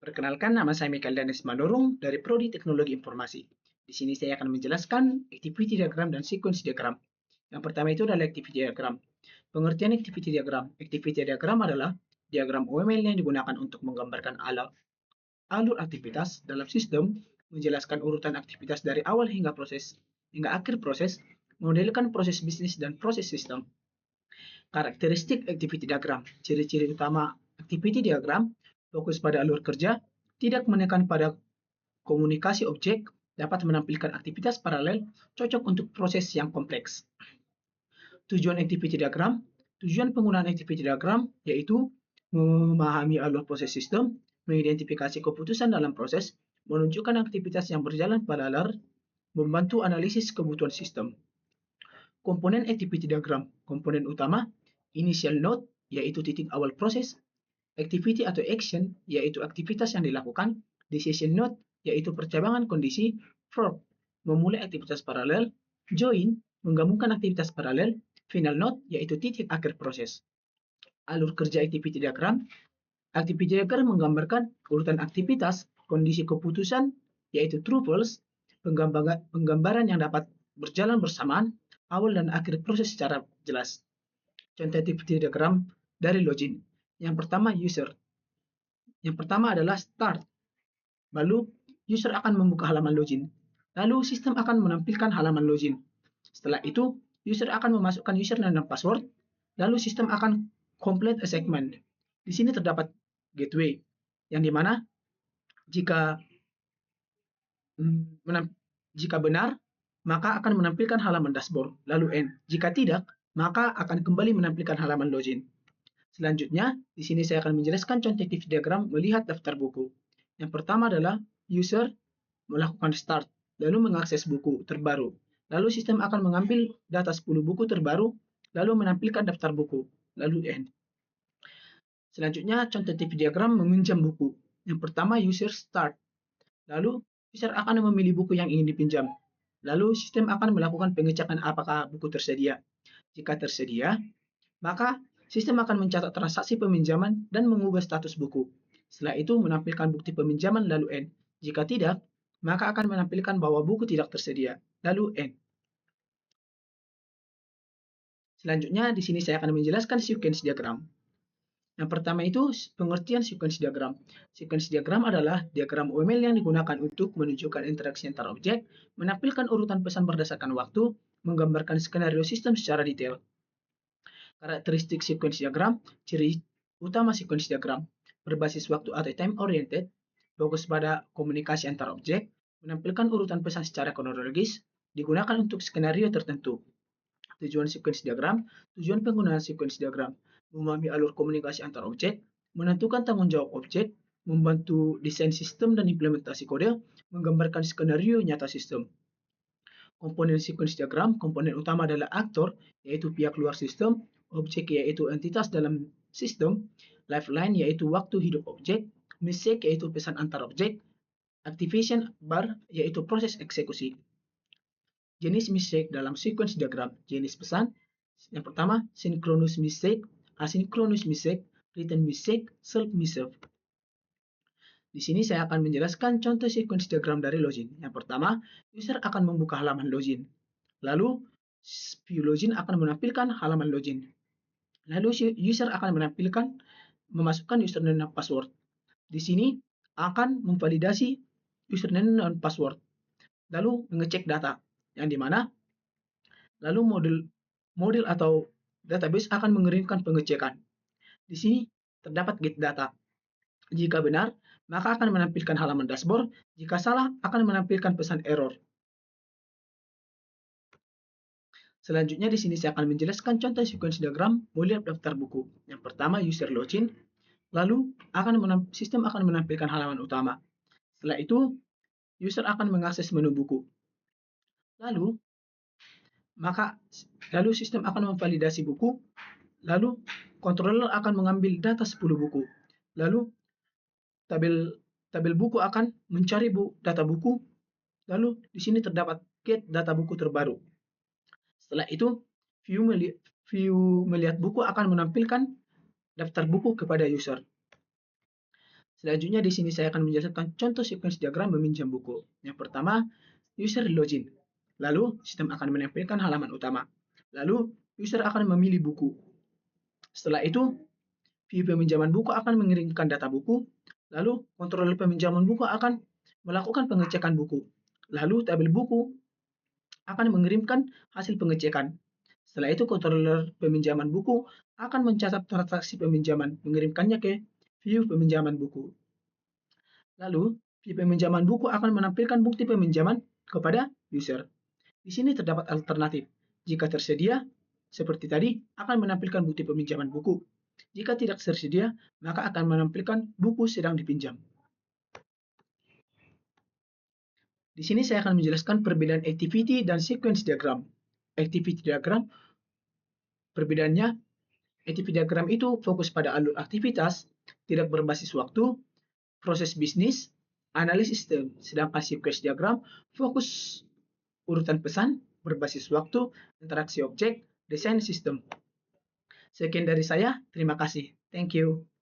Perkenalkan, nama saya Mikael Danes Manurung dari Prodi Teknologi Informasi. Di sini saya akan menjelaskan activity diagram dan sequence diagram. Yang pertama itu adalah activity diagram. Pengertian activity diagram. Activity diagram adalah diagram UML yang digunakan untuk menggambarkan alur aktivitas dalam sistem, menjelaskan urutan aktivitas dari awal hingga akhir proses, memodelkan proses bisnis dan proses sistem. Karakteristik activity diagram. Ciri-ciri utama activity diagram fokus pada alur kerja, tidak menekan pada komunikasi objek, dapat menampilkan aktivitas paralel, cocok untuk proses yang kompleks. Tujuan activity diagram. Tujuan penggunaan activity diagram yaitu memahami alur proses sistem, mengidentifikasi keputusan dalam proses, menunjukkan aktivitas yang berjalan paralel, membantu analisis kebutuhan sistem. Komponen activity diagram. Komponen utama, initial node, yaitu titik awal proses, activity atau action, yaitu aktivitas yang dilakukan, decision node, yaitu percabangan kondisi, verb, memulai aktivitas paralel, join, menggabungkan aktivitas paralel, final node, yaitu titik akhir proses. Alur kerja activity diagram. Activity diagram menggambarkan urutan aktivitas, kondisi keputusan, yaitu true false, penggambaran yang dapat berjalan bersamaan, awal dan akhir proses secara jelas. Contoh activity diagram dari login. Yang pertama, user. Yang pertama adalah start. Lalu, user akan membuka halaman login. Lalu, sistem akan menampilkan halaman login. Setelah itu, user akan memasukkan username dan password. Lalu, sistem akan complete a segment. Di sini terdapat gateway, yang dimana jika benar, maka akan menampilkan halaman dashboard. Lalu end. Jika tidak, maka akan kembali menampilkan halaman login. Selanjutnya, di sini saya akan menjelaskan contoh activity diagram melihat daftar buku. Yang pertama adalah user melakukan start, lalu mengakses buku terbaru. Lalu sistem akan mengambil data 10 buku terbaru, lalu menampilkan daftar buku, lalu end. Selanjutnya, contoh activity diagram meminjam buku. Yang pertama, user start. Lalu, user akan memilih buku yang ingin dipinjam. Lalu, sistem akan melakukan pengecekan apakah buku tersedia. Jika tersedia, maka sistem akan mencatat transaksi peminjaman dan mengubah status buku. Setelah itu menampilkan bukti peminjaman lalu end. Jika tidak, maka akan menampilkan bahwa buku tidak tersedia, lalu end. Selanjutnya, di sini saya akan menjelaskan sequence diagram. Yang pertama itu pengertian sequence diagram. Sequence diagram adalah diagram UML yang digunakan untuk menunjukkan interaksi antar objek, menampilkan urutan pesan berdasarkan waktu, menggambarkan skenario sistem secara detail. Karakteristik sequence diagram. Ciri utama sequence diagram berbasis waktu atau time oriented, fokus pada komunikasi antar objek, menampilkan urutan pesan secara kronologis, digunakan untuk skenario tertentu. Tujuan sequence diagram. Tujuan penggunaan sequence diagram memahami alur komunikasi antar objek, menentukan tanggung jawab objek, membantu desain sistem dan implementasi kode, menggambarkan skenario nyata sistem. Komponen sequence diagram, komponen utama adalah aktor, yaitu pihak luar sistem, objek yaitu entitas dalam sistem, lifeline yaitu waktu hidup objek, mistake yaitu pesan antar objek, activation bar yaitu proses eksekusi. Jenis mistake dalam sequence diagram. Jenis pesan, yang pertama synchronous mistake, asynchronous mistake, written mistake, self mistake. Di sini saya akan menjelaskan contoh sequence diagram dari login. Yang pertama, user akan membuka halaman login. Lalu, view login akan menampilkan halaman login. Lalu, user akan memasukkan username dan password. Di sini akan memvalidasi username dan password. Lalu, mengecek data. Yang dimana, lalu model atau database akan mengirimkan pengecekan. Di sini terdapat get data. Jika benar, maka akan menampilkan halaman dashboard. Jika salah, akan menampilkan pesan error. Selanjutnya di sini saya akan menjelaskan contoh sequence diagram melihat daftar buku. Yang pertama user login, lalu sistem akan menampilkan halaman utama. Setelah itu, user akan mengakses menu buku. Lalu sistem akan memvalidasi buku. Lalu controller akan mengambil data 10 buku. Lalu tabel buku akan mencari data buku. Lalu di sini terdapat get data buku terbaru. Setelah itu, view melihat buku akan menampilkan daftar buku kepada user. Selanjutnya di sini saya akan menjelaskan contoh sequence diagram meminjam buku. Yang pertama, user login. Lalu, sistem akan menampilkan halaman utama. Lalu, user akan memilih buku. Setelah itu, view peminjaman buku akan mengirimkan data buku. Lalu, kontroler peminjaman buku akan melakukan pengecekan buku. Lalu, tabel buku akan mengirimkan hasil pengecekan. Setelah itu, kontroler peminjaman buku akan mencatat transaksi peminjaman, mengirimkannya ke view peminjaman buku. Lalu, view peminjaman buku akan menampilkan bukti peminjaman kepada user. Di sini terdapat alternatif. Jika tersedia, seperti tadi, akan menampilkan bukti peminjaman buku. Jika tidak tersedia, maka akan menampilkan buku sedang dipinjam. Di sini saya akan menjelaskan perbedaan activity dan sequence diagram. Activity diagram, perbedaannya, activity diagram itu fokus pada alur aktivitas, tidak berbasis waktu, proses bisnis, analisis sistem. Sedangkan sequence diagram fokus urutan pesan, berbasis waktu, interaksi objek, desain sistem. Sekian dari saya, terima kasih. Thank you.